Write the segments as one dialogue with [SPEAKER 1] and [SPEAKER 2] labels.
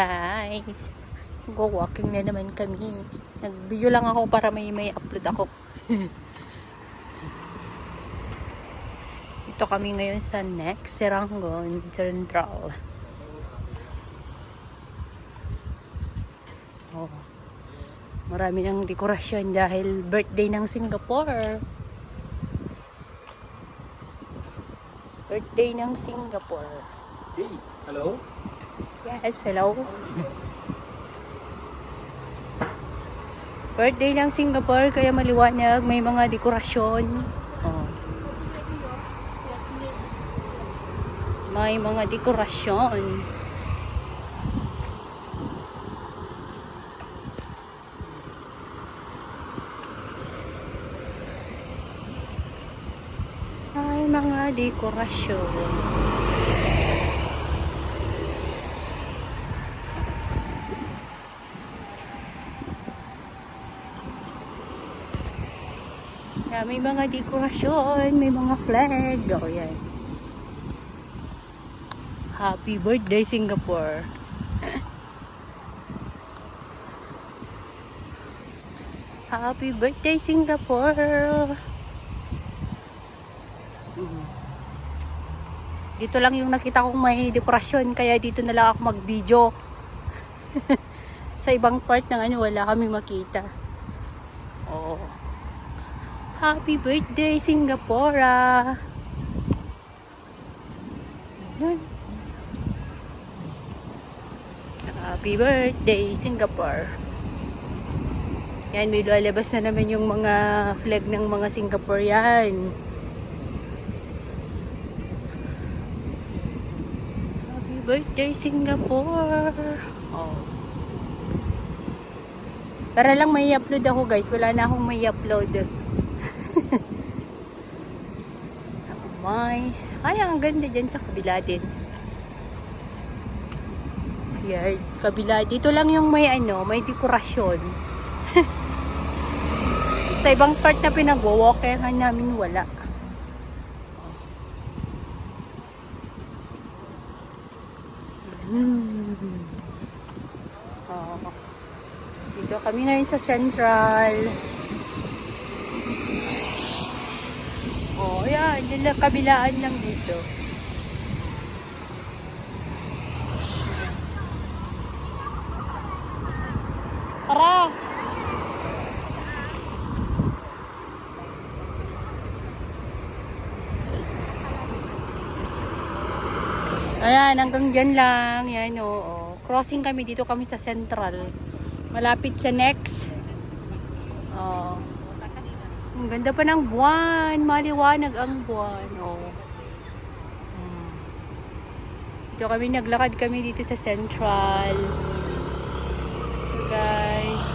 [SPEAKER 1] guys, go walking na naman kami. Nag-video lang ako para may upload ako. Ito kami ngayon sa next Serangoon Central. Oh, marami ng dekorasyon dahil birthday ng Singapore. Birthday ng Singapore.
[SPEAKER 2] Hey, hello?
[SPEAKER 1] Yes, hello. Birthday ng Singapore, kaya maliwanag, may mga dekorasyon. Oh. May mga dekorasyon. May mga dekorasyon. Yeah, may mga dekorasyon, may mga flag. Oh, yan. Happy birthday, Singapore. Happy birthday, Singapore. Dito lang yung nakita kong may dekorasyon, kaya dito na lang ako mag-video. Sa ibang part ng wala kami makita. Oh. Happy birthday, Singapore. Happy birthday, Singapore. Yan, may lalabas na naman yung mga flag ng mga Singaporean. Happy birthday, Singapore. Oh. Para lang may upload ako, guys. Wala na akong may upload. Ay, ang ganda dyan sa kabila din. Yan, kabila. Dito lang yung may may dekorasyon. Sa ibang part na pinag-walkingan namin, wala. Oh. Dito kami ngayon sa Central. Oh, yan. Dito kabilaan lang dito. Tara! Ayan, hanggang dyan lang. Yan, oo. Crossing kami. Dito kami sa Central. Malapit sa next. Oh. Ang ganda pa ng buwan. Maliwanag ang buwan. Oh. Dito kami, naglakad kami dito sa Central. So guys.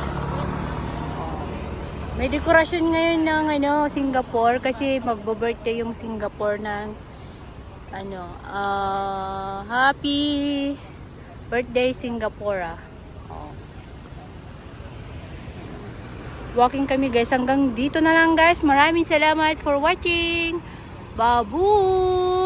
[SPEAKER 1] May dekorasyon ngayon ng Singapore kasi magbo-birthday yung Singapore ng happy birthday Singapore. Oh. Walking kami, guys, hanggang dito na lang, guys. Maraming salamat for watching. Babu!